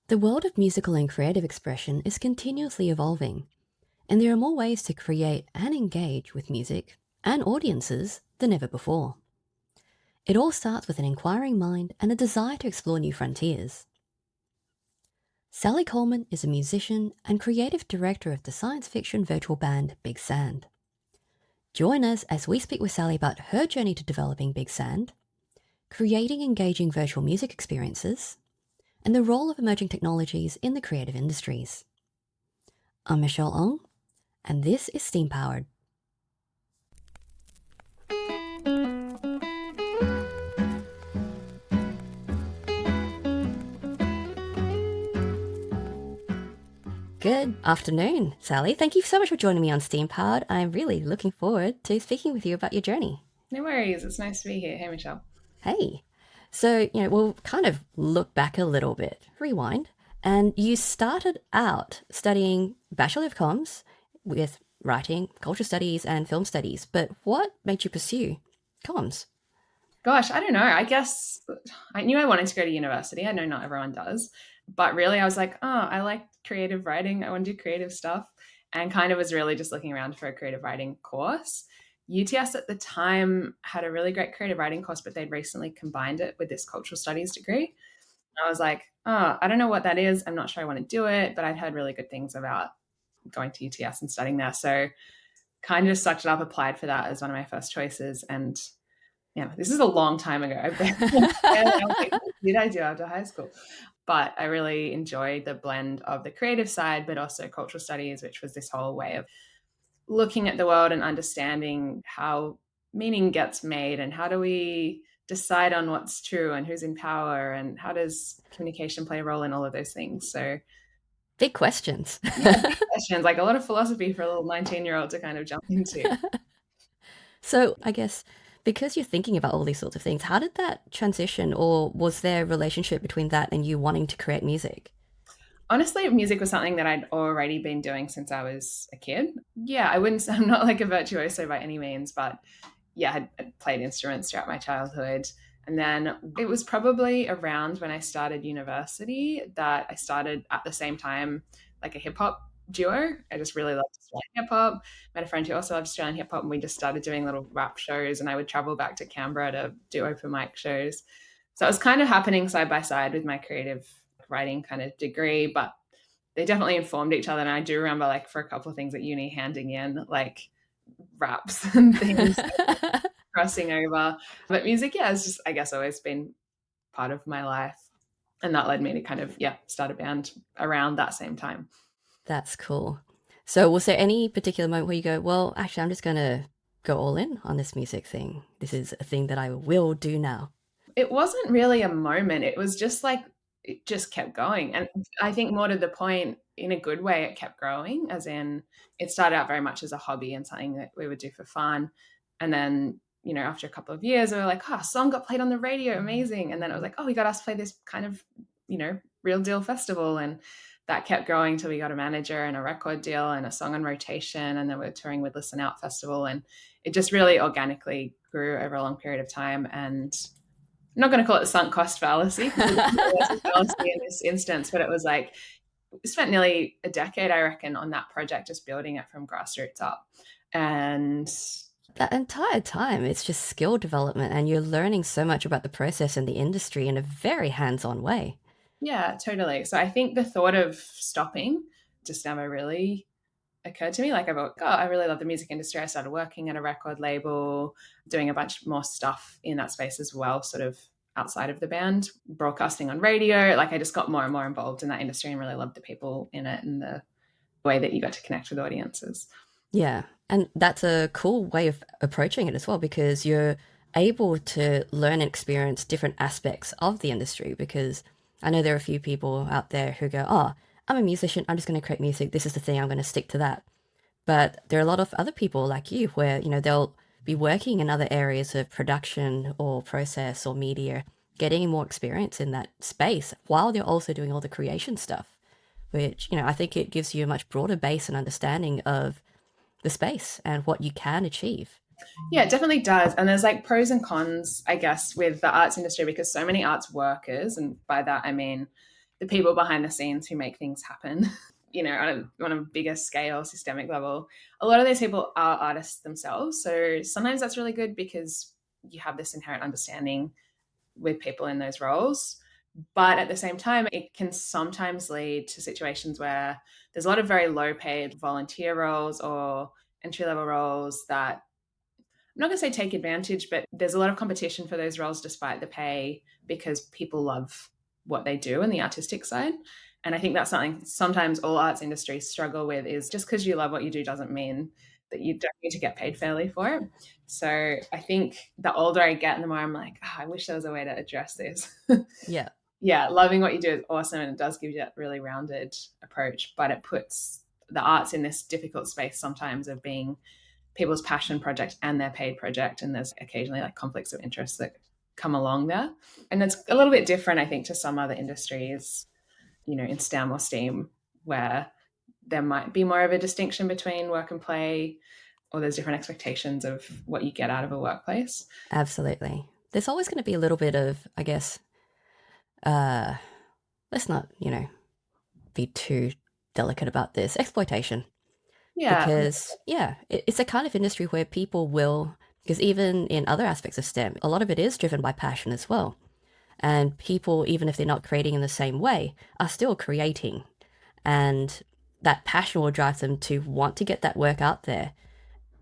The world of musical and creative expression is continuously evolving, and there are more ways to create and engage with music and audiences than ever before. It all starts with an inquiring mind and a desire to explore new frontiers. Sally Coleman is a musician and creative director of the science fiction virtual band Big Sand. Join us as we speak with Sally about her journey to developing Big Sand, creating engaging virtual music experiences, and the role of emerging technologies in the creative industries. I'm Michelle Ong, and this is Steam Powered. Good afternoon, Sally. Thank you so much for joining me on Steam Powered. I'm really looking forward to speaking with you about your journey. No worries. It's nice to be here. Hey, Michelle. Hey. So, we'll kind of look back a little bit, rewind, and you started out studying Bachelor of Comms with writing, culture studies, and film studies. But what made you pursue comms? Gosh, I don't know. I guess I knew I wanted to go to university. I know not everyone does. But really, I was like, oh, I like creative writing. I want to do creative stuff. And kind of was really just looking around for a creative writing course. UTS at the time had a really great creative writing course, but they'd recently combined it with this cultural studies degree. I was like, oh, I don't know what that is. I'm not sure I want to do it, but I'd heard really good things about going to UTS and studying there. So kind of just sucked it up, applied for that as one of my first choices. And yeah, this is a long time ago. I was like, what did I do after high school? But I really enjoyed the blend of the creative side, but also cultural studies, which was this whole way of looking at the world and understanding how meaning gets made and how do we decide on what's true and who's in power and how does communication play a role in all of those things. So Big questions. yeah, big questions, like a lot of philosophy for a little 19-year-old to kind of jump into. So, I guess because you're thinking about all these sorts of things, how did that transition, or was there a relationship between that and you wanting to create music? Honestly, music was something that I'd already been doing since I was a kid. Yeah, I wouldn't say I'm not like a virtuoso by any means, but yeah, I'd played instruments throughout my childhood. And then it was probably around when I started university that I started at the same time like a hip hop duo. I just really loved Australian hip hop. I had a friend who also loved Australian hip hop, and we just started doing little rap shows. And I would travel back to Canberra to do open mic shows. So it was kind of happening side by side with my creative writing kind of degree, but they definitely informed each other. And I do remember, like, for a couple of things at uni, handing in like raps and things crossing over. But music, yeah, has just, I guess, always been part of my life. And that led me to kind of, yeah, start a band around that same time. That's cool. So, was there any particular moment where you go, well, actually, I'm just going to go all in on this music thing? This is a thing that I will do now. It wasn't really a moment. It was just like, it just kept going. And I think more to the point, in a good way, it kept growing, as in it started out very much as a hobby and something that we would do for fun. And then, after a couple of years, we were like, oh, a song got played on the radio, amazing. And then it was like, oh, we got us to play this kind of, real deal festival. And that kept growing till we got a manager and a record deal and a song on rotation. And then we were touring with Listen Out Festival. And it just really organically grew over a long period of time. And I'm not going to call it the sunk cost fallacy, because it was a fallacy in this instance, but it was like, we spent nearly a decade, I reckon, on that project, just building it from grassroots up. And That entire time, it's just skill development, and you're learning so much about the process and the industry in a very hands on way. yeah, totally. So I think the thought of stopping just never really occurred to me. Like, I thought, oh, I really love the music industry. I started working at a record label, doing a bunch more stuff in that space as well, sort of outside of the band, broadcasting on radio. Like, I just got more and more involved in that industry and really loved the people in it and the way that you got to connect with audiences. Yeah. And that's a cool way of approaching it as well, because you're able to learn and experience different aspects of the industry. Because I know there are a few people out there who go, oh, I'm a musician, I'm just going to create music. This is the thing, I'm going to stick to that. But there are a lot of other people like you where, they'll be working in other areas of production or process or media, getting more experience in that space while they're also doing all the creation stuff, which, I think it gives you a much broader base and understanding of the space and what you can achieve. Yeah, it definitely does. And there's like pros and cons, I guess, with the arts industry, because so many arts workers, and by that I mean the people behind the scenes who make things happen, on a bigger scale, systemic level. A lot of those people are artists themselves. So sometimes that's really good because you have this inherent understanding with people in those roles. But at the same time, it can sometimes lead to situations where there's a lot of very low paid volunteer roles or entry level roles that I'm not going to say take advantage, but there's a lot of competition for those roles despite the pay because people love what they do and the artistic side. And I think that's something sometimes all arts industries struggle with, is just because you love what you do doesn't mean that you don't need to get paid fairly for it. So I think the older I get, the more I'm like, I wish there was a way to address this. Yeah. Yeah, loving what you do is awesome, and it does give you that really rounded approach, but it puts the arts in this difficult space sometimes of being people's passion project and their paid project, and there's occasionally like conflicts of interest that come along there. And it's a little bit different, I think, to some other industries, in STEM or STEAM, where there might be more of a distinction between work and play, or there's different expectations of what you get out of a workplace. Absolutely. There's always going to be a little bit of, I guess, let's not, be too delicate about this, exploitation. Yeah. Because, yeah, it's a kind of industry where people will, because even in other aspects of STEM, a lot of it is driven by passion as well. And people, even if they're not creating in the same way, are still creating. And that passion will drive them to want to get that work out there.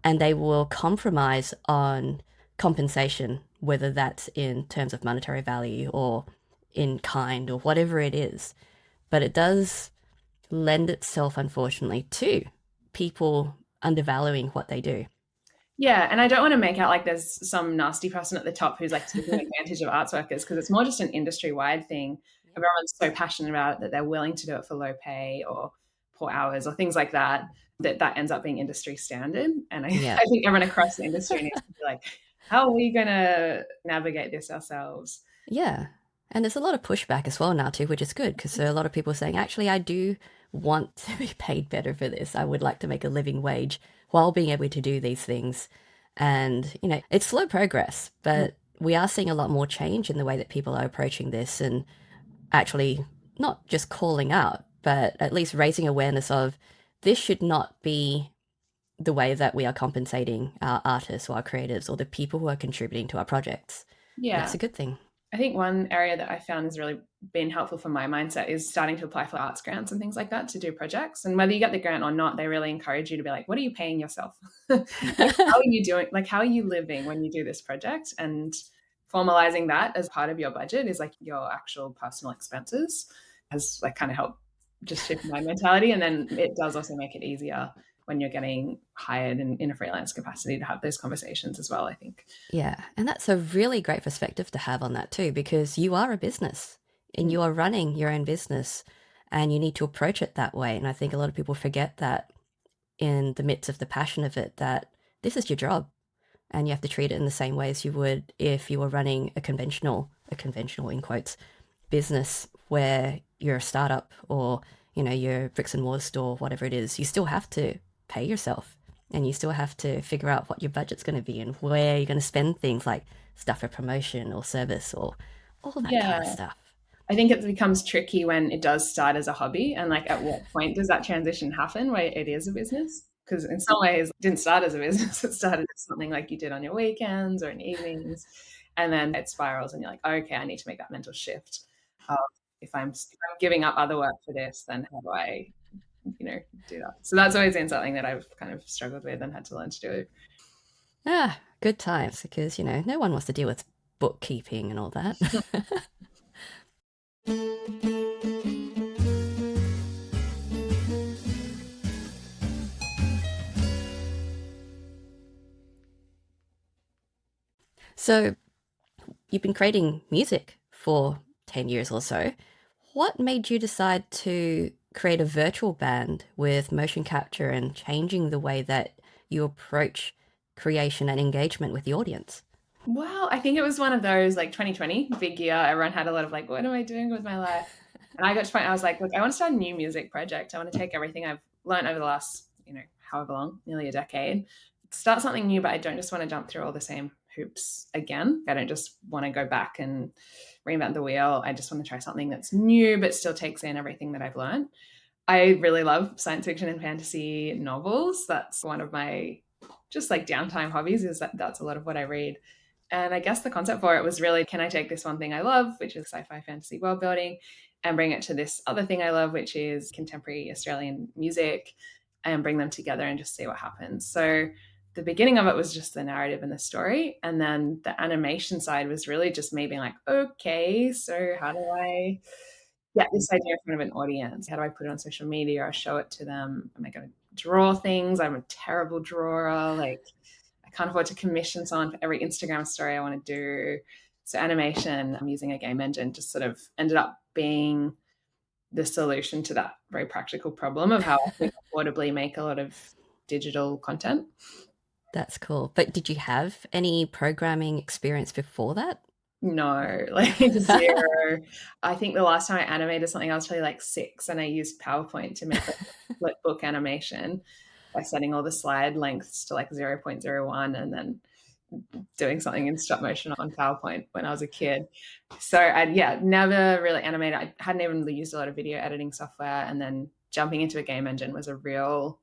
And they will compromise on compensation, whether that's in terms of monetary value or in kind or whatever it is. But it does lend itself, unfortunately, to people undervaluing what they do. Yeah, and I don't want to make out like there's some nasty person at the top who's like taking advantage of arts workers, because it's more just an industry-wide thing. Everyone's so passionate about it that they're willing to do it for low pay or poor hours or things like that, that ends up being industry standard. And Yeah. I think everyone across the industry needs to be like, how are we going to navigate this ourselves? Yeah. And there's a lot of pushback as well now too, which is good because there are a lot of people saying, actually, I do want to be paid better for this. I would like to make a living wage while being able to do these things. And, it's slow progress, but we are seeing a lot more change in the way that people are approaching this and actually not just calling out, but at least raising awareness of this should not be the way that we are compensating our artists or our creatives or the people who are contributing to our projects. And Yeah. that's a good thing. I think one area that I found has really been helpful for my mindset is starting to apply for arts grants and things like that to do projects. And whether you get the grant or not, they really encourage you to be like, what are you paying yourself? Like, how are you doing? Like, how are you living when you do this project? And formalizing that as part of your budget is like your actual personal expenses has like kind of helped just shift my mentality. And then it does also make it easier when you're getting hired in a freelance capacity to have those conversations as well, I think. Yeah, and that's a really great perspective to have on that too, because you are a business and you are running your own business and you need to approach it that way. And I think a lot of people forget that in the midst of the passion of it, that this is your job and you have to treat it in the same way as you would if you were running a conventional in quotes, business where you're a startup or, your bricks and mortar store, whatever it is. You still have to pay yourself and you still have to figure out what your budget's going to be and where you're going to spend things like stuff for promotion or service or all that kind of stuff. I think it becomes tricky when it does start as a hobby, and like at what point does that transition happen where it is a business? Because in some ways it didn't start as a business, it started as something like you did on your weekends or in evenings, and then it spirals and you're like, okay, I need to make that mental shift of if I'm giving up other work for this, then how do I do that? So that's always been something that I've kind of struggled with and had to learn to do. Good times, because no one wants to deal with bookkeeping and all that. So you've been creating music for 10 years or so. What made you decide to create a virtual band with motion capture and changing the way that you approach creation and engagement with the audience? Well, I think it was one of those like 2020 big year. Everyone had a lot of like, what am I doing with my life? And I got to the point I was like, look, I want to start a new music project. I want to take everything I've learned over the last, however long, nearly a decade, start something new, but I don't just want to jump through all the same hoops again. I don't just want to go back and reinvent the wheel. I just want to try something that's new but still takes in everything that I've learned. I really love science fiction and fantasy novels. That's one of my just like downtime hobbies, is that's a lot of what I read. And I guess the concept for it was really, can I take this one thing I love, which is sci-fi fantasy world building, and bring it to this other thing I love, which is contemporary Australian music, and bring them together and just see what happens. So the beginning of it was just the narrative and the story. And then the animation side was really just me being like, okay, so how do I get this idea in front of an audience? How do I put it on social media or show it to them? Am I going to draw things? I'm a terrible drawer. Like, I can't afford to commission someone for every Instagram story I want to do. So animation, I'm using a game engine, just sort of ended up being the solution to that very practical problem of how I can affordably make a lot of digital content. That's cool. But did you have any programming experience before that? No, like zero. I think the last time I animated something, I was probably like 6, and I used PowerPoint to make a flip book animation by setting all the slide lengths to like 0.01 and then doing something in stop motion on PowerPoint when I was a kid. So I never really animated. I hadn't even used a lot of video editing software, and then jumping into a game engine was a real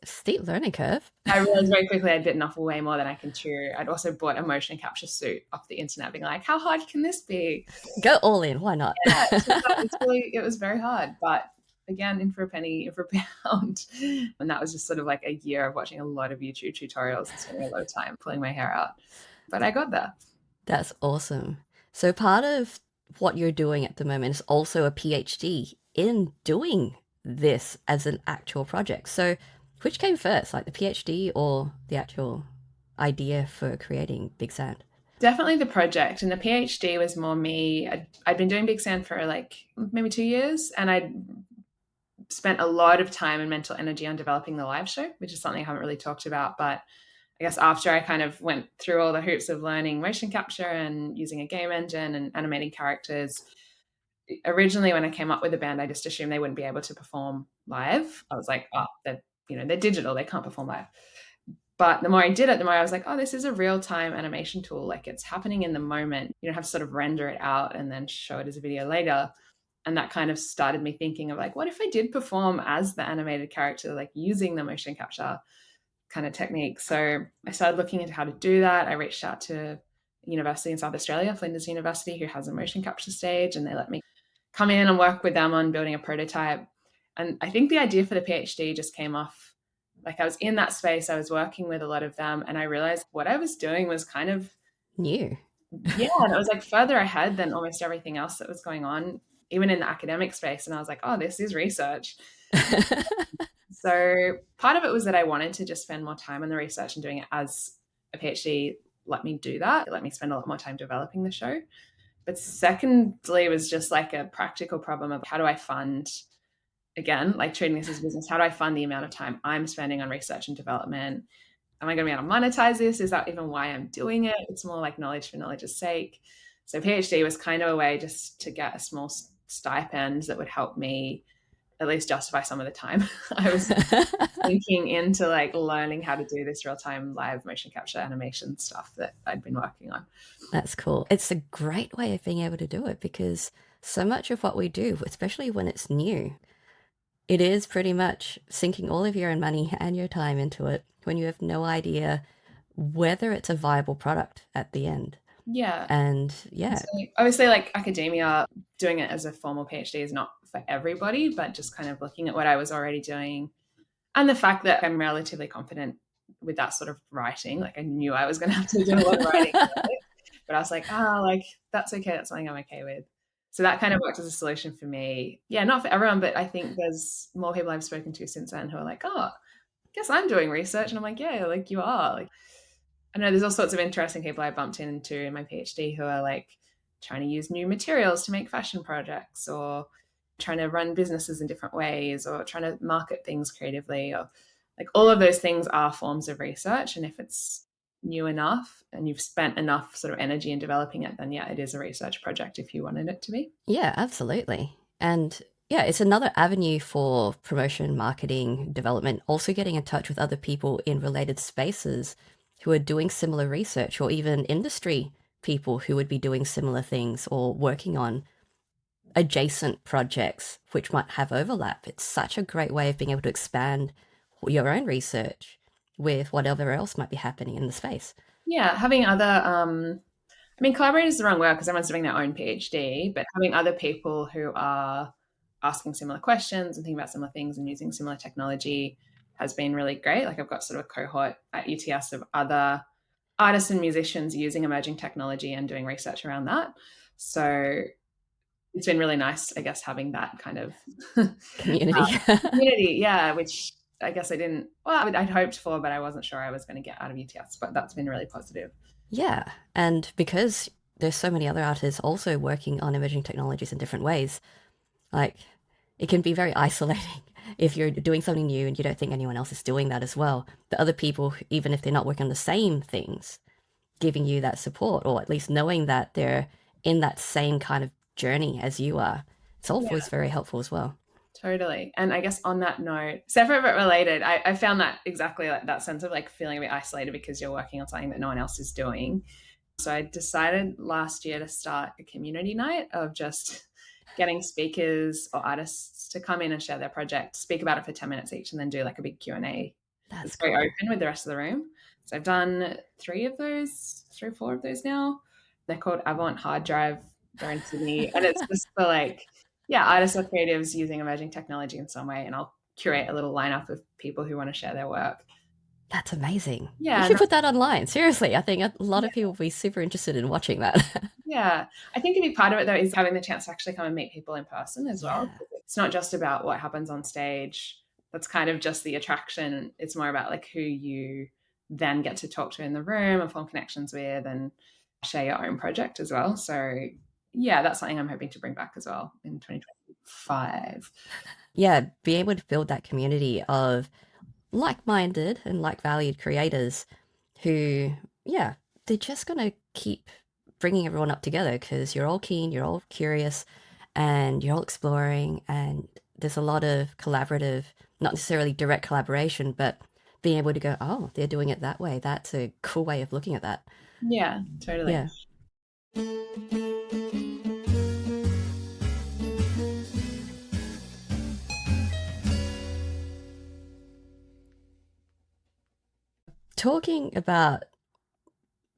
steep learning curve. I realized very quickly I'd bitten off way more than I can chew. I'd also bought a motion capture suit off the internet, being like, how hard can this be? Go all in, why not? Yeah, it was very hard, but again, in for a penny, in for a pound. And that was just sort of like a year of watching a lot of YouTube tutorials and spending a lot of time pulling my hair out. But I got there. That's awesome. So part of what you're doing at the moment is also a PhD in doing this as an actual project. So which came first, like the PhD or the actual idea for creating Big Sand? Definitely the project, and the PhD was more me. I'd been doing Big Sand for like maybe 2 years, and I'd spent a lot of time and mental energy on developing the live show, which is something I haven't really talked about. But I guess after I kind of went through all the hoops of learning motion capture and using a game engine and animating characters, originally when I came up with the band, I just assumed they wouldn't be able to perform live. I was like, oh, they're digital, they can't perform live. But the more I did it, the more I was like, oh, this is a real-time animation tool. Like, it's happening in the moment. You don't have to sort of render it out and then show it as a video later. And that kind of started me thinking of like, what if I did perform as the animated character, like using the motion capture kind of technique? So I started looking into how to do that. I reached out to a university in South Australia, Flinders University, who has a motion capture stage, and they let me come in and work with them on building a prototype. And I think the idea for the PhD just came off, like I was in that space, I was working with a lot of them, and I realized what I was doing was kind of new. Yeah, and it was like further ahead than almost everything else that was going on, even in the academic space. And I was like, oh, this is research. So part of it was that I wanted to just spend more time on the research, and doing it as a PhD let me do that. It let me spend a lot more time developing the show. But secondly, was just like a practical problem of how do I fund, again, like treating this as business, how do I fund the amount of time I'm spending on research and development? Am I going to be able to monetize this? Is that even why I'm doing it? It's more like knowledge for knowledge's sake. So PhD was kind of a way just to get a small stipend that would help me at least justify some of the time I was thinking into like learning how to do this real-time live motion capture animation stuff that I'd been working on. That's cool. It's a great way of being able to do it, because so much of what we do, especially when it's new, it is pretty much sinking all of your own money and your time into it when you have no idea whether it's a viable product at the end. Yeah. And yeah. So obviously, like academia, doing it as a formal PhD is not for everybody, but just kind of looking at what I was already doing and the fact that I'm relatively confident with that sort of writing. Like I knew I was going to have to do a lot of writing, but I was like, like that's okay. That's something I'm okay with. So that kind of worked as a solution for me. Yeah, not for everyone, but I think there's more people I've spoken to since then who are like, oh, I guess I'm doing research. And I'm like, yeah, like you are. Like, I know there's all sorts of interesting people I bumped into in my PhD who are like trying to use new materials to make fashion projects, or trying to run businesses in different ways, or trying to market things creatively, or like all of those things are forms of research. And if it's new enough and you've spent enough sort of energy in developing it, then yeah, it is a research project if you wanted it to be. Yeah, absolutely. And yeah, it's another avenue for promotion, marketing, development, also getting in touch with other people in related spaces who are doing similar research, or even industry people who would be doing similar things or working on adjacent projects which might have overlap. It's such a great way of being able to expand your own research with whatever else might be happening in the space. Yeah, having other I mean, collaborator is the wrong word because everyone's doing their own PhD, but having other people who are asking similar questions and thinking about similar things and using similar technology has been really great. Like I've got sort of a cohort at UTS of other artists and musicians using emerging technology and doing research around that. So it's been really nice, I guess, having that kind of Community. community. Yeah, which I guess I'd hoped for, but I wasn't sure I was going to get out of UTS. But that's been really positive. Yeah, and because there's so many other artists also working on emerging technologies in different ways, like it can be very isolating if you're doing something new and you don't think anyone else is doing that as well. The other people, even if they're not working on the same things, giving you that support, or at least knowing that they're in that same kind of journey as you are, it's always very helpful as well. Totally. And I guess on that note, separate but related, I found that exactly like that sense of like feeling a bit isolated because you're working on something that no one else is doing. So I decided last year to start a community night of just getting speakers or artists to come in and share their project, speak about it for 10 minutes each, and then do like a big Q&A. That's It's very cool. open with the rest of the room. So I've done 3 or 4 of those now. They're called Avant Hard Drive. They're in Sydney. And it's just for like, yeah, artists or creatives using emerging technology in some way. And I'll curate a little lineup of people who want to share their work. That's amazing. You Yeah, should put that online. Seriously, I think a lot of people will be super interested in watching that. yeah. I think a big part of it though is having the chance to actually come and meet people in person as well. Yeah, It's not just about what happens on stage. That's kind of just the attraction. It's more about like who you then get to talk to in the room and form connections with and share your own project as well. So yeah, that's something I'm hoping to bring back as well in 2025. yeah, being able to build that community of like-minded and like-valued creators who, yeah, they're just gonna keep bringing everyone up together because you're all keen, you're all curious, and you're all exploring, and there's a lot of collaborative, not necessarily direct collaboration, but being able to go, oh, they're doing it that way. That's a cool way of looking at that. Yeah, totally. Yeah. Talking about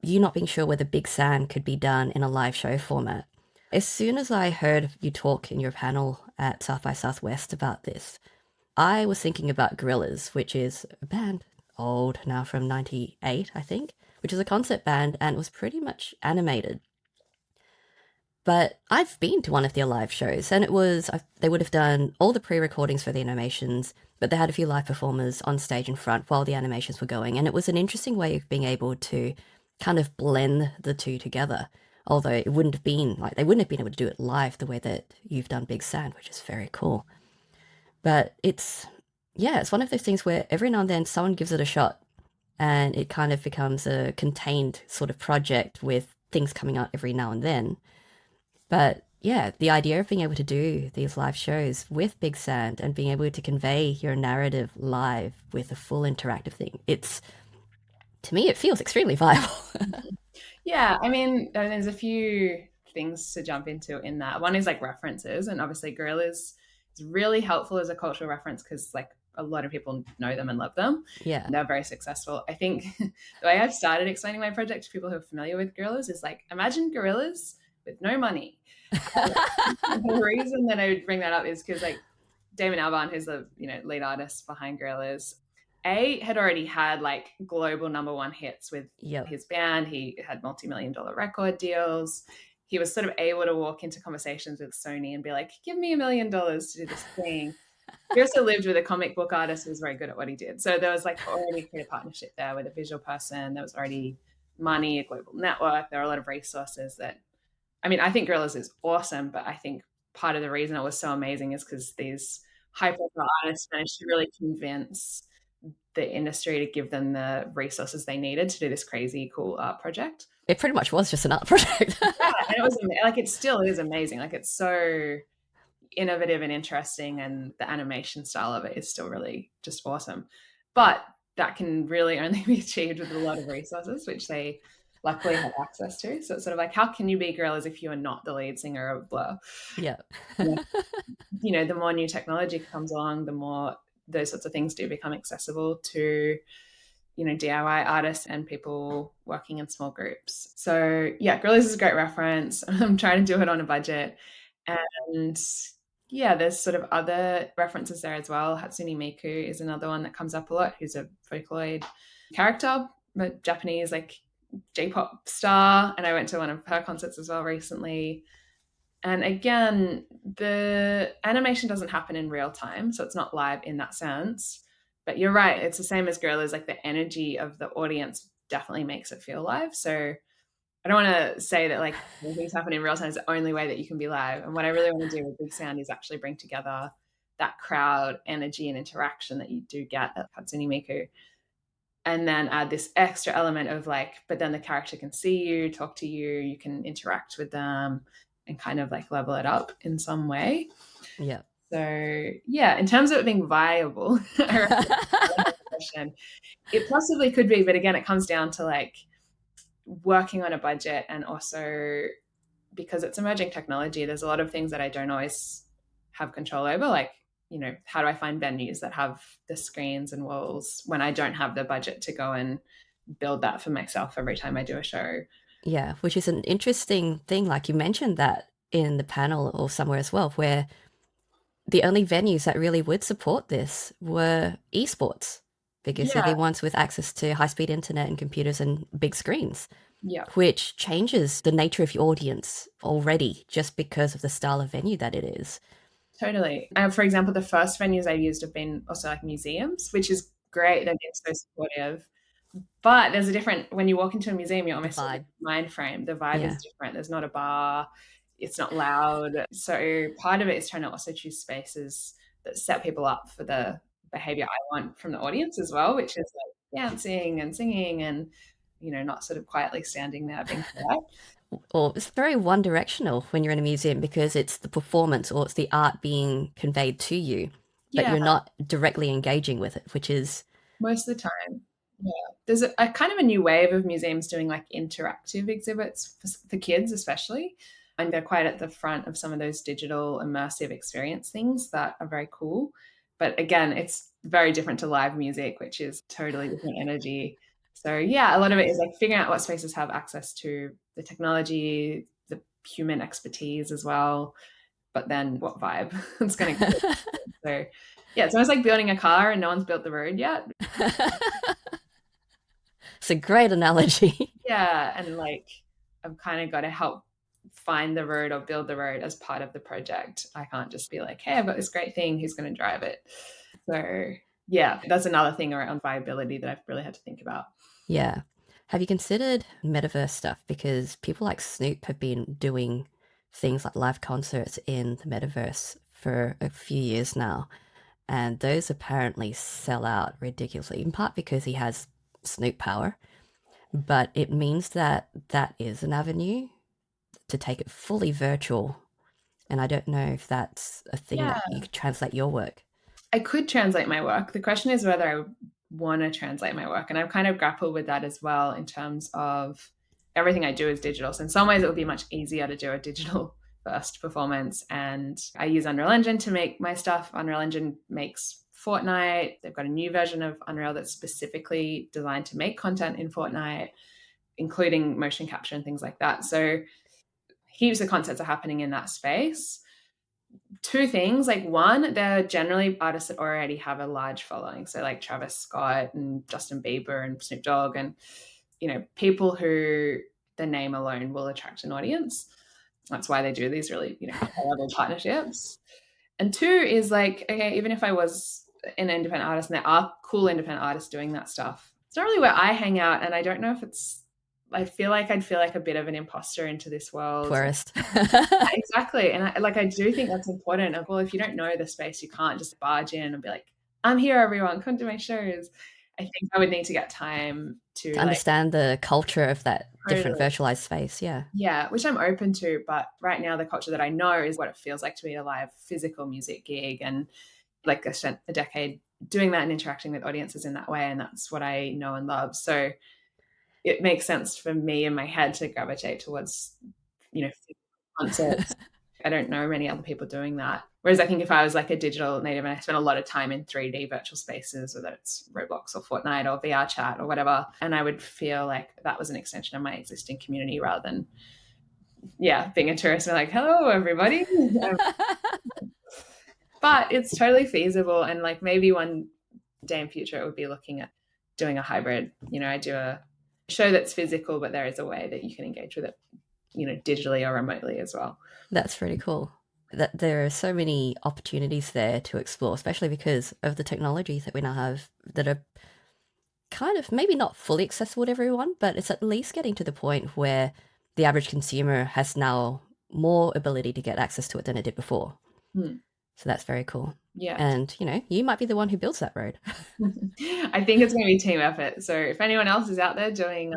you not being sure whether Big Sand could be done in a live show format, as soon as I heard you talk in your panel at South by Southwest about this, I was thinking about Gorillaz, which is a band old now from 98, I think, which is a concept band and was pretty much animated. But I've been to one of their live shows, and they would have done all the pre-recordings for the animations, but they had a few live performers on stage in front while the animations were going, and it was an interesting way of being able to kind of blend the two together. Although it wouldn't have been like they wouldn't have been able to do it live the way that you've done Big Sand, which is very cool. But it's one of those things where every now and then someone gives it a shot, and it kind of becomes a contained sort of project with things coming out every now and then. But yeah, the idea of being able to do these live shows with Big Sand and being able to convey your narrative live with a full interactive thing, to me, it feels extremely viable. Yeah, I mean, there's a few things to jump into in that. One is like references, and obviously Gorillaz is really helpful as a cultural reference because like a lot of people know them and love them. Yeah. And they're very successful. I think the way I've started explaining my project to people who are familiar with Gorillaz is like, imagine Gorillaz with no money. The reason that I would bring that up is because like Damon Albarn, who's the lead artist behind Gorillaz, had already had like global #1 hits with Yep. his band. He had multi-million-dollar record deals. He was sort of able to walk into conversations with Sony and be like, give me $1 million to do this thing. He also lived with a comic book artist who was very good at what he did. So there was like already a clear partnership there with a visual person. There was already money, a global network. There are a lot of resources that, I mean, I think Gorillaz is awesome, but I think part of the reason it was so amazing is because these high-profile artists managed to really convince the industry to give them the resources they needed to do this crazy cool art project. It pretty much was just an art project. Yeah, and it was like it still is amazing. Like it's so innovative and interesting, and the animation style of it is still really just awesome. But that can really only be achieved with a lot of resources, which they luckily have access to. So it's sort of like, how can you be Gorillaz if you are not the lead singer of Blur? Yeah. The more new technology comes along, the more those sorts of things do become accessible to DIY artists and people working in small groups. So yeah, Gorillaz is a great reference. I'm trying to do it on a budget. And yeah, there's sort of other references there as well. Hatsune Miku is another one that comes up a lot, who's a Vocaloid character, a Japanese J-pop star. And I went to one of her concerts as well recently. And again, the animation doesn't happen in real time, so it's not live in that sense. But you're right, it's the same as Gorillaz, like the energy of the audience definitely makes it feel live. So I don't want to say that when things happen in real time is the only way that you can be live. And what I really want to do with Big Sound is actually bring together that crowd energy and interaction that you do get at Hatsune Miku. And then add this extra element of but then the character can see you, talk to you, you can interact with them and kind of level it up in some way. Yeah. So yeah, in terms of it being viable, it possibly could be, but again, it comes down to working on a budget, and also because it's emerging technology, there's a lot of things that I don't always have control over, how do I find venues that have the screens and walls when I don't have the budget to go and build that for myself every time I do a show. Yeah, which is an interesting thing. Like you mentioned that in the panel or somewhere as well, where the only venues that really would support this were esports, because they're the ones with access to high-speed internet and computers and big screens. Yeah. Which changes the nature of your audience already just because of the style of venue that it is. Totally. For example, the first venues I used have been also museums, which is great. They've been so supportive. But there's a different, when you walk into a museum, you're almost in a mind frame. The vibe is different. There's not a bar. It's not loud. So part of it is trying to also choose spaces that set people up for the behavior I want from the audience as well, which is dancing and singing and, not sort of quietly standing there being quiet. Or it's very one directional when you're in a museum, because it's the performance or it's the art being conveyed to you, but you're not directly engaging with it, which is most of the time. Yeah, there's a kind of a new wave of museums doing interactive exhibits for kids, especially, and they're quite at the front of some of those digital immersive experience things that are very cool. But again, it's very different to live music, which is totally different energy. So yeah, a lot of it is figuring out what spaces have access to the technology, the human expertise as well, but then what vibe it's going to. So yeah, it's almost like building a car and no one's built the road yet. It's a great analogy. Yeah, and I've kind of got to help find the road or build the road as part of the project. I can't just be hey, I've got this great thing, who's going to drive it? So yeah, that's another thing around viability that I've really had to think about. Yeah. Have you considered metaverse stuff? Because people like Snoop have been doing things like live concerts in the metaverse for a few years now. And those apparently sell out ridiculously, in part because he has Snoop power. But it means that that is an avenue to take it fully virtual. And I don't know if that's a thing that you could translate your work. I could translate my work. The question is whether I want to translate my work. And I've kind of grappled with that as well in terms of everything I do is digital. So in some ways it would be much easier to do a digital first performance. And I use Unreal Engine to make my stuff. Unreal Engine makes Fortnite. They've got a new version of Unreal that's specifically designed to make content in Fortnite, including motion capture and things like that. So heaps of concepts are happening in that space. Two things, one, they're generally artists that already have a large following. So Travis Scott and Justin Bieber and Snoop Dogg and, people who the name alone will attract an audience. That's why they do these really, high-level partnerships. And two is okay, even if I was an independent artist and there are cool independent artists doing that stuff, it's not really where I hang out. And I don't know if I'd feel like a bit of an imposter into this world. Tourist. Exactly. And I do think that's important. Well, if you don't know the space, you can't just barge in and be I'm here, everyone, come to my shows. I think I would need to get time to understand the culture of that different virtualized space. Yeah. Yeah, which I'm open to. But right now, the culture that I know is what it feels like to be a live physical music gig. And like I spent a decade doing that and interacting with audiences in that way, and that's what I know and love. So it makes sense for me in my head to gravitate towards, concerts. I don't know many other people doing that. Whereas I think if I was like a digital native and I spent a lot of time in 3D virtual spaces, whether it's Roblox or Fortnite or VR chat or whatever, and I would feel like that was an extension of my existing community rather than, being a tourist and like, hello, everybody. But it's totally feasible. And like maybe one day in future, it would be looking at doing a hybrid. I do a show that's physical, but there is a way that you can engage with it, digitally or remotely as well. That's pretty cool. That there are so many opportunities there to explore, especially because of the technologies that we now have that are kind of maybe not fully accessible to everyone, but it's at least getting to the point where the average consumer has now more ability to get access to it than it did before. So that's very cool. Yeah. And, you might be the one who builds that road. I think it's going to be a team effort. So if anyone else is out there doing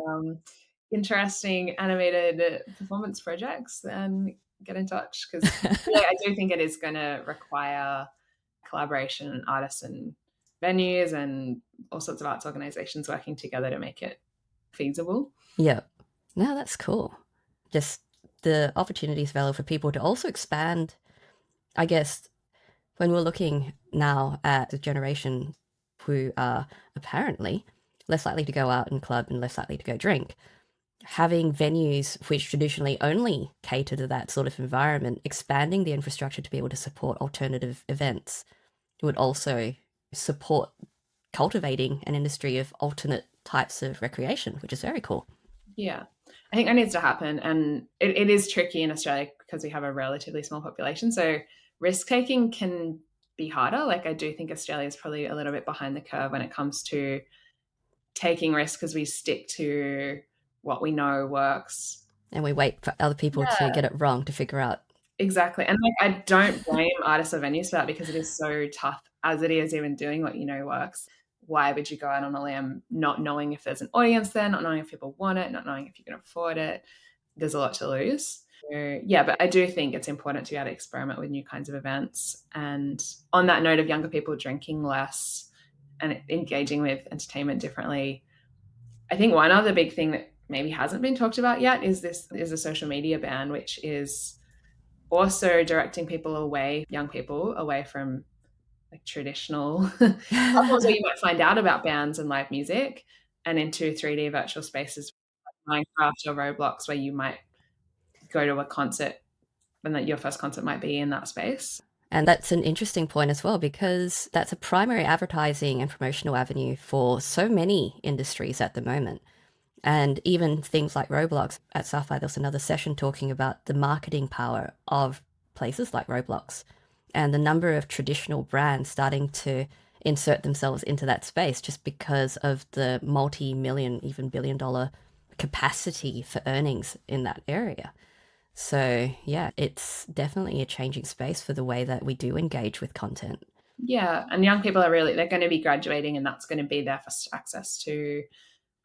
interesting animated performance projects, then get in touch, because I do think it is going to require collaboration and artists and venues and all sorts of arts organizations working together to make it feasible. Yeah. No, that's cool. Just the opportunities available for people to also expand, I guess, when we're looking now at the generation who are apparently less likely to go out and club and less likely to go drink, having venues which traditionally only cater to that sort of environment, expanding the infrastructure to be able to support alternative events would also support cultivating an industry of alternate types of recreation, which is very cool. Yeah, I think that needs to happen. And it is tricky in Australia because we have a relatively small population. So risk taking can be harder. Like I do think Australia is probably a little bit behind the curve when it comes to taking risks, because we stick to what we know works. And we wait for other people to get it wrong to figure out. Exactly. And like, I don't blame artists or venues for that, because it is so tough as it is even doing what you know works. Why would you go out on a limb not knowing if there's an audience there, not knowing if people want it, not knowing if you can afford it? There's a lot to lose. So, but I do think it's important to be able to experiment with new kinds of events. And on that note of younger people drinking less and engaging with entertainment differently, I think one other big thing that maybe hasn't been talked about yet is a social media ban, which is also directing people away, young people away from like traditional platforms where you might find out about bands and live music, and into 3D virtual spaces like Minecraft or Roblox, where you might go to a concert and that your first concert might be in that space. And that's an interesting point as well, because that's a primary advertising and promotional avenue for so many industries at the moment. And even things like Roblox. At South by, there was another session talking about the marketing power of places like Roblox and the number of traditional brands starting to insert themselves into that space just because of the multi-million, even billion-dollar capacity for earnings in that area. So, yeah, it's definitely a changing space for the way that we do engage with content. Yeah, and young people they're going to be graduating, and that's going to be their first access to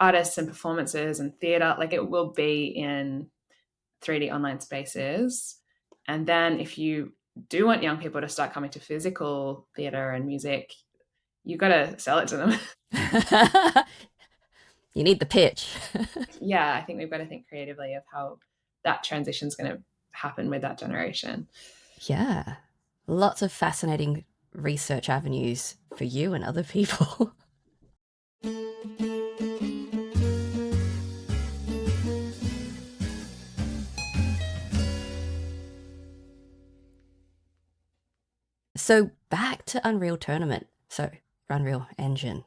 artists and performances and theatre. Like it will be in 3D online spaces. And then if you do want young people to start coming to physical theatre and music, you got to sell it to them. You need the pitch. Yeah, I think we've got to think creatively of how that transition is going to happen with that generation. Yeah, lots of fascinating research avenues for you and other people. So back to Unreal Tournament. So Unreal Engine.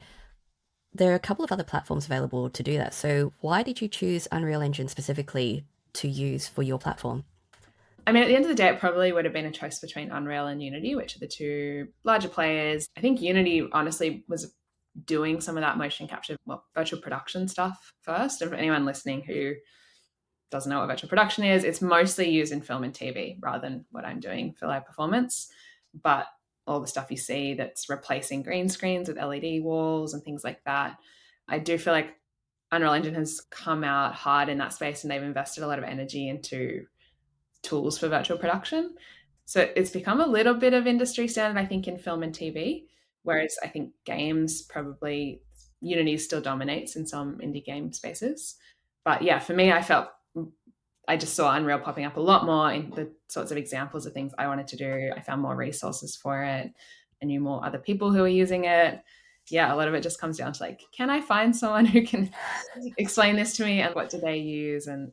There are a couple of other platforms available to do that. So why did you choose Unreal Engine specifically to use for your platform? I mean, at the end of the day, it probably would have been a choice between Unreal and Unity, which are the two larger players. I think Unity honestly was doing some of that motion capture, virtual production stuff first. And for anyone listening who doesn't know what virtual production is, it's mostly used in film and TV rather than what I'm doing for live performance. But all the stuff you see that's replacing green screens with LED walls and things like that, I do feel like Unreal Engine has come out hard in that space, and they've invested a lot of energy into tools for virtual production. So it's become a little bit of industry standard, I think, in film and TV, whereas I think games probably Unity still dominates in some indie game spaces. But yeah, for me, I just saw Unreal popping up a lot more in the sorts of examples of things I wanted to do. I found more resources for it. I knew more other people who were using it. Yeah, a lot of it just comes down to like, can I find someone who can explain this to me and what do they use? And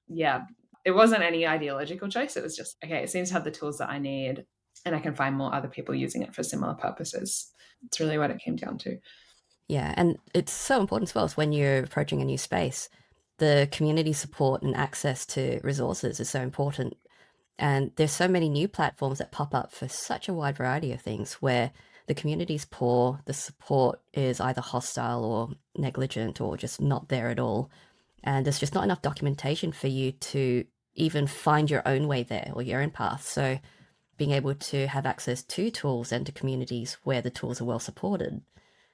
yeah, it wasn't any ideological choice. It was just, okay, it seems to have the tools that I need and I can find more other people using it for similar purposes. It's really what it came down to. Yeah, and it's so important as well as when you're approaching a new space. The community support and access to resources is so important. And there's so many new platforms that pop up for such a wide variety of things where the community's poor, the support is either hostile or negligent or just not there at all. And there's just not enough documentation for you to even find your own way there or your own path. So being able to have access to tools and to communities where the tools are well supported,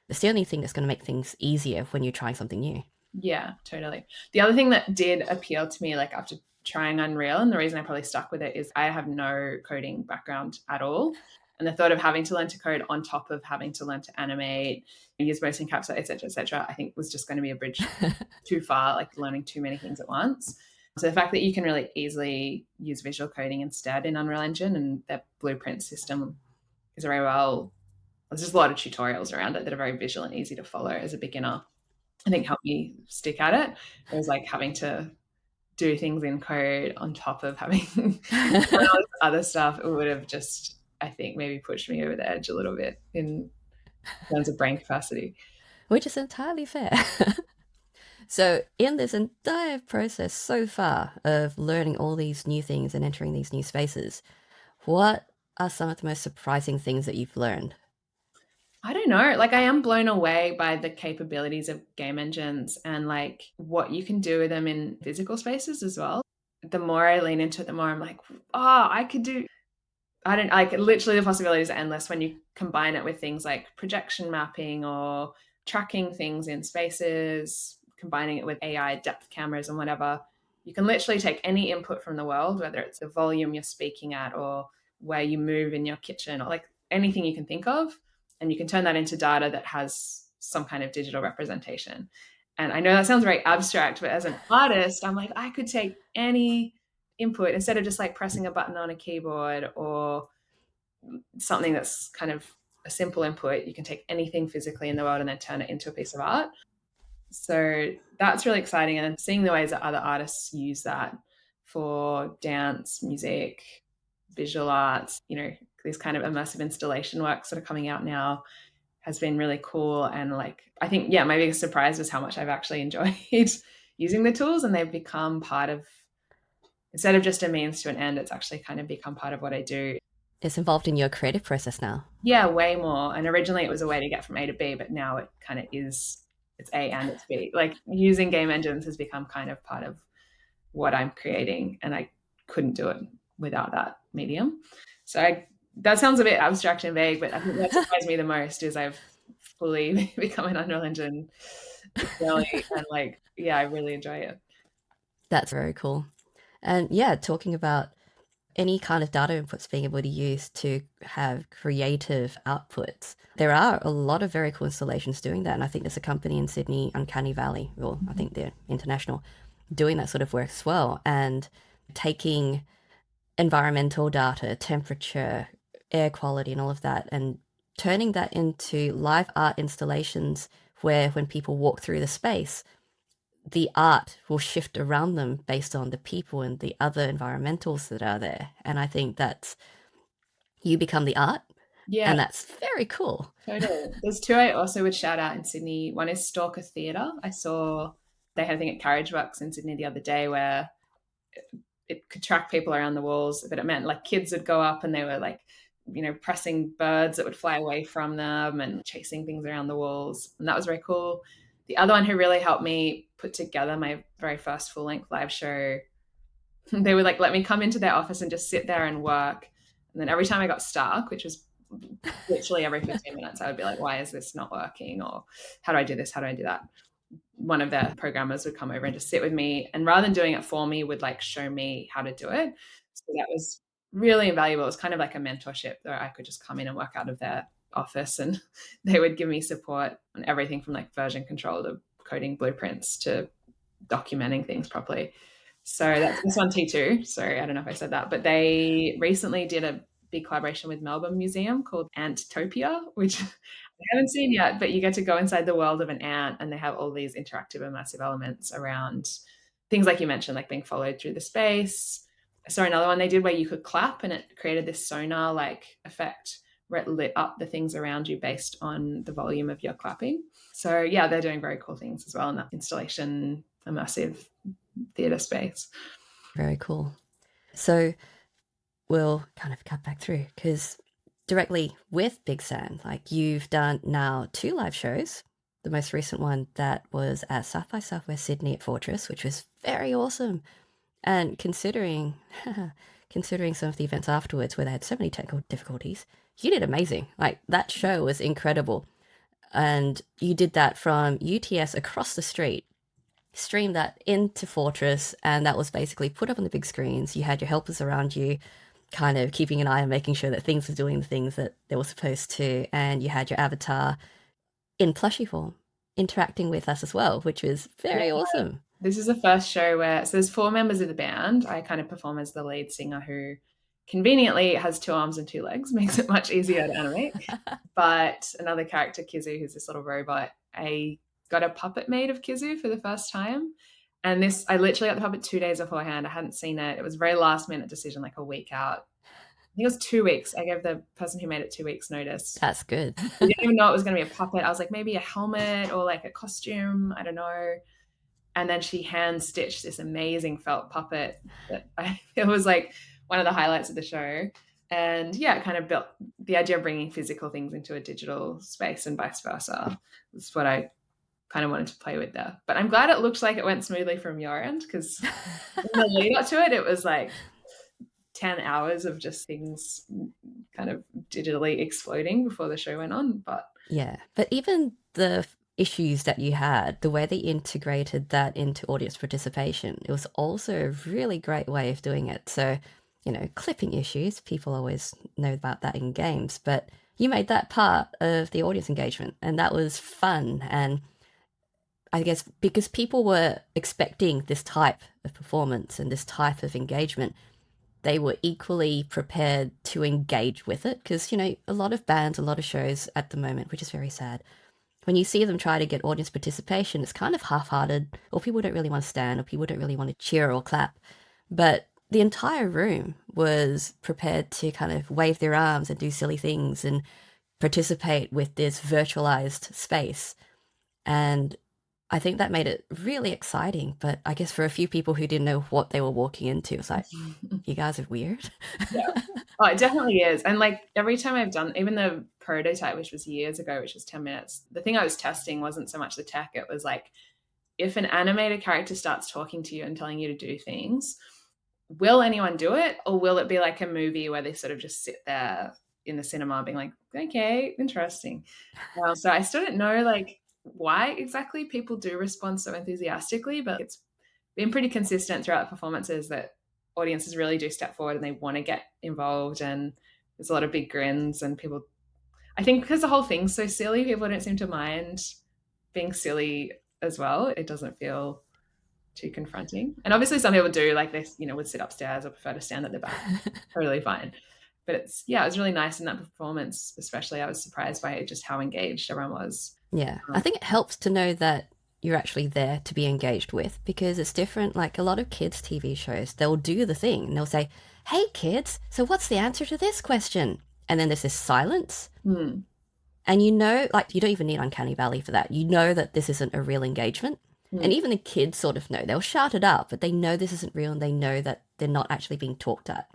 it's the only thing that's going to make things easier when you're trying something new. Yeah, totally. The other thing that did appeal to me, like after trying Unreal, and the reason I probably stuck with it is I have no coding background at all. And the thought of having to learn to code on top of having to learn to animate, use motion capture, et cetera, I think was just going to be a bridge too far, like learning too many things at once. So the fact that you can really easily use visual coding instead in Unreal Engine and that blueprint system is very well, there's just a lot of tutorials around it that are very visual and easy to follow as a beginner. I think helped me stick at it. It was like having to do things in code on top of having all this other stuff. It would have just, I think, maybe pushed me over the edge a little bit in terms of brain capacity. Which is entirely fair. So, in this entire process so far of learning all these new things and entering these new spaces, what are some of the most surprising things that you've learned? I don't know. Like, I am blown away by the capabilities of game engines and like what you can do with them in physical spaces as well. The more I lean into it, the more I'm like, oh, I could do. I don't like literally the possibilities are endless when you combine it with things like projection mapping or tracking things in spaces, combining it with AI depth cameras and whatever. You can literally take any input from the world, whether it's the volume you're speaking at or where you move in your kitchen or like anything you can think of, and you can turn that into data that has some kind of digital representation. And I know that sounds very abstract, but as an artist, I'm like, I could take any input instead of just like pressing a button on a keyboard or something that's kind of a simple input. You can take anything physically in the world and then turn it into a piece of art. So that's really exciting. And seeing the ways that other artists use that for dance, music, visual arts, these kind of immersive installation works that are coming out now has been really cool. And like, I think, yeah, my biggest surprise was how much I've actually enjoyed using the tools, and they've become part of, instead of just a means to an end, it's actually kind of become part of what I do. It's involved in your creative process now. Yeah, way more. And originally it was a way to get from A to B, but now it kind of is, it's A and it's B. Like using game engines has become kind of part of what I'm creating, and I couldn't do it without that medium. So that sounds a bit abstract and vague, but I think what surprised me the most is I've fully become an Unreal Engine girly, and like, yeah, I really enjoy it. That's very cool. And yeah, talking about any kind of data inputs being able to use to have creative outputs. There are a lot of very cool installations doing that. And I think there's a company in Sydney, Uncanny Valley, or I think they're international, doing that sort of work as well. And taking environmental data, temperature, air quality, and all of that, and turning that into live art installations where when people walk through the space, the art will shift around them based on the people and the other environmentals that are there. And I think that's, you become the art, Yeah, and that's very cool. totally. There's two I also would shout out in Sydney. One is Stalker Theatre. I saw they had a thing at Carriage Works in Sydney the other day where it could track people around the walls, but it meant like kids would go up and they were like, pressing birds that would fly away from them and chasing things around the walls. And that was very cool. The other one who really helped me put together my very first full length live show, they would like let me come into their office and just sit there and work. And then every time I got stuck, which was literally every 15 minutes, I would be like, why is this not working? Or how do I do this? How do I do that? One of their programmers would come over and just sit with me, and rather than doing it for me, would like show me how to do it. So that was really invaluable. It was kind of like a mentorship where I could just come in and work out of their office, and they would give me support on everything from like version control to coding blueprints to documenting things properly. So that's this one T2. Sorry, I don't know if I said that, but they recently did a big collaboration with Melbourne Museum called Antopia, which I haven't seen yet, but you get to go inside the world of an ant, and they have all these interactive immersive elements around things like you mentioned, like being followed through the space. So another one they did where you could clap and it created this sonar like effect where it lit up the things around you based on the volume of your clapping. So yeah, they're doing very cool things as well in that installation immersive theatre space. Very cool. So we'll kind of cut back through because directly with Big Sam, like you've done now 2 live shows. The most recent one that was at South by Southwest Sydney at Fortress, which was very awesome. And considering some of the events afterwards where they had so many technical difficulties, you did amazing. Like that show was incredible. And you did that from UTS across the street, streamed that into Fortress, and that was basically put up on the big screens. You had your helpers around you, kind of keeping an eye on making sure that things were doing the things that they were supposed to, and you had your avatar in plushie form interacting with us as well, which was very awesome. This is the first show where, so there's 4 members of the band. I kind of perform as the lead singer who conveniently has 2 arms and 2 legs, makes it much easier to animate. But another character, Kizu, who's this little robot, I got a puppet made of Kizu for the first time. And this, I literally got the puppet 2 days beforehand. I hadn't seen it. It was a very last minute decision, like a week out. I think it was 2 weeks. I gave the person who made it 2 weeks notice. That's good. I didn't even know it was going to be a puppet. I was like, maybe a helmet or like a costume. I don't know. And then she hand stitched this amazing felt puppet that it was like one of the highlights of the show. And yeah, it kind of built the idea of bringing physical things into a digital space and vice versa. That's what I kind of wanted to play with there. But I'm glad it looked like it went smoothly from your end, because in the lead up to it, it was like 10 hours of just things kind of digitally exploding before the show went on. But yeah, but even the issues that you had, the way they integrated that into audience participation, it was also a really great way of doing it. So, you know, clipping issues, people always know about that in games, but you made that part of the audience engagement, and that was fun. And I guess because people were expecting this type of performance and this type of engagement, they were equally prepared to engage with it. Because, you know, a lot of bands, a lot of shows at the moment, which is very sad, when you see them try to get audience participation, it's kind of half-hearted, or people don't really want to stand, or people don't really want to cheer or clap. But the entire room was prepared to kind of wave their arms and do silly things and participate with this virtualized space. And I think that made it really exciting. But I guess for a few people who didn't know what they were walking into, it's like, you guys are weird. Yeah. Oh, it definitely is. And like every time I've done, even the prototype, which was years ago, which was 10 minutes, the thing I was testing wasn't so much the tech. It was like, if an animated character starts talking to you and telling you to do things, will anyone do it? Or will it be like a movie where they sort of just sit there in the cinema being like, okay, interesting. So I still don't know like why exactly people do respond so enthusiastically, but it's been pretty consistent throughout the performances that audiences really do step forward and they want to get involved, and there's a lot of big grins, and people, I think because the whole thing's so silly, people don't seem to mind being silly as well. It doesn't feel too confronting. And obviously some people do, like they, you know, would sit upstairs or prefer to stand at the back. Totally fine. But it's, yeah, it was really nice in that performance, especially. I was surprised by just how engaged everyone was. Yeah, I think it helps to know that you're actually there to be engaged with, because it's different. Like a lot of kids' TV shows, they'll do the thing and they'll say, hey kids, so what's the answer to this question? And then there's this silence. And you know, like you don't even need Uncanny Valley for that. You know that this isn't a real engagement. And even the kids sort of know. They'll shout it up, but they know this isn't real and they know that they're not actually being talked at.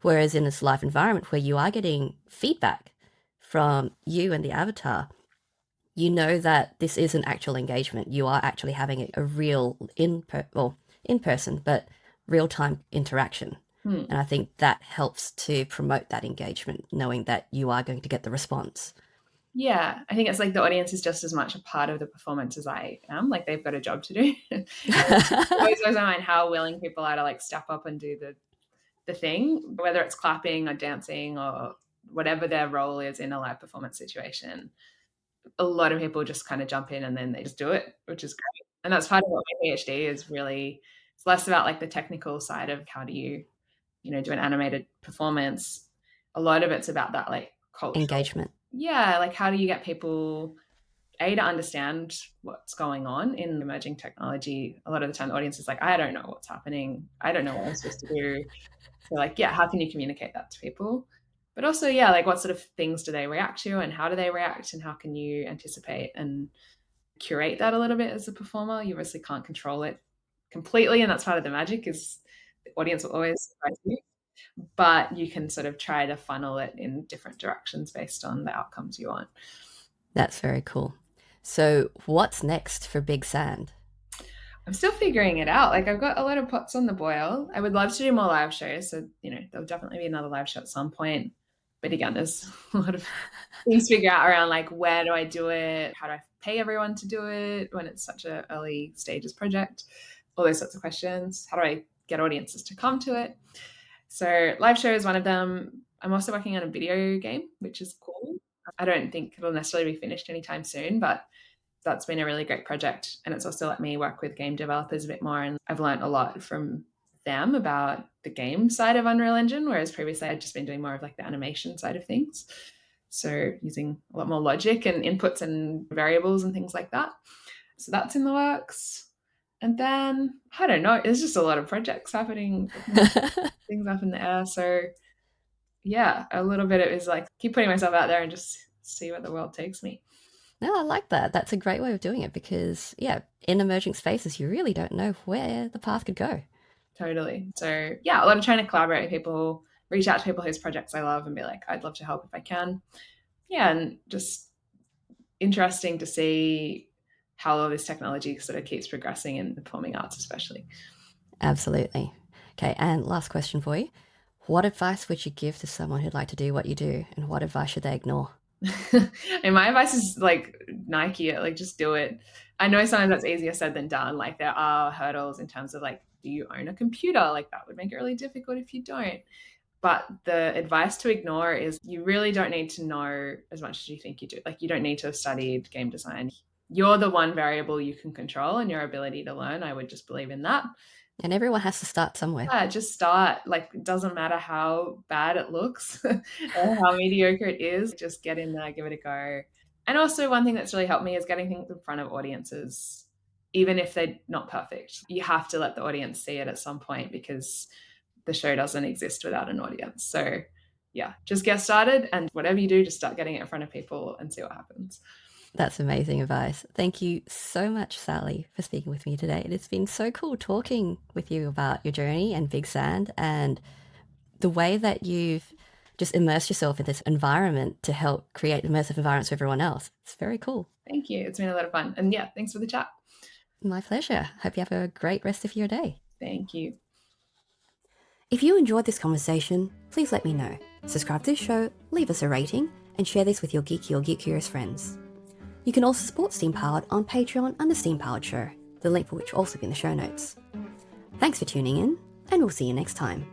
Whereas in this live environment where you are getting feedback from you and the avatar, you know that this is an actual engagement. You are actually having a real in-person, but real-time interaction. And I think that helps to promote that engagement, knowing that you are going to get the response. Yeah, I think it's like the audience is just as much a part of the performance as I am. Like they've got a job to do. It always goes on my mind how willing people are to like step up and do the thing, whether it's clapping or dancing or whatever their role is in a live performance situation. A lot of people just kind of jump in and then they just do it, which is great. And that's part of what my PhD is really. It's less about like the technical side of how do you, do an animated performance. A lot of it's about that like cultural engagement. Yeah, like how do you get people to understand what's going on in emerging technology? A lot of the time the audience is like, I don't know what's happening. I don't know what I'm supposed to do. So like, yeah, how can you communicate that to people? But also, yeah, like what sort of things do they react to and how do they react and how can you anticipate and curate that a little bit as a performer? You obviously can't control it completely, and that's part of the magic is the audience will always surprise you. But you can sort of try to funnel it in different directions based on the outcomes you want. That's very cool. So what's next for Big Sand? I'm still figuring it out. Like I've got a lot of pots on the boil. I would love to do more live shows. So, there'll definitely be another live show at some point. But again, there's a lot of things to figure out around like where do I do it? How do I pay everyone to do it when it's such an early stages project? All those sorts of questions. How do I get audiences to come to it? So live show is one of them. I'm also working on a video game, which is cool. I don't think it'll necessarily be finished anytime soon, but that's been a really great project. And it's also let me work with game developers a bit more. And I've learned a lot from them about the game side of Unreal Engine, whereas previously I'd just been doing more of like the animation side of things. So using a lot more logic and inputs and variables and things like that. So that's in the works. And then, I don't know, there's just a lot of projects happening, things up in the air. So yeah, a little bit of it is like keep putting myself out there and just see what the world takes me. No, I like that. That's a great way of doing it because, yeah, in emerging spaces, you really don't know where the path could go. Totally. So, yeah, a lot of trying to collaborate with people, reach out to people whose projects I love and be like, I'd love to help if I can. Yeah, and just interesting to see how all this technology sort of keeps progressing in the performing arts, especially. Absolutely. Okay, and last question for you. What advice would you give to someone who'd like to do what you do, and what advice should they ignore? And my advice is like Nike it, like just do it. I know sometimes that's easier said than done. Like there are hurdles in terms of like, do you own a computer? Like that would make it really difficult if you don't. But the advice to ignore is you really don't need to know as much as you think you do. Like you don't need to have studied game design. You're the one variable you can control and your ability to learn. I would just believe in that. And everyone has to start somewhere. Yeah, just start. Like it doesn't matter how bad it looks or how mediocre it is. Just get in there, give it a go. And also one thing that's really helped me is getting things in front of audiences, even if they're not perfect. You have to let the audience see it at some point because the show doesn't exist without an audience. So yeah, just get started and whatever you do, just start getting it in front of people and see what happens. That's amazing advice. Thank you so much, Sally, for speaking with me today. It's been so cool talking with you about your journey and Big Sand and the way that you've just immersed yourself in this environment to help create immersive environments for everyone else. It's very cool. Thank you. It's been a lot of fun. And yeah, thanks for the chat. My pleasure. Hope you have a great rest of your day. Thank you. If you enjoyed this conversation, please let me know. Subscribe to the show, leave us a rating, and share this with your geeky or geek curious friends. You can also support Steam Powered on Patreon under Steam Powered Show, the link for which will also be in the show notes. Thanks for tuning in, and we'll see you next time.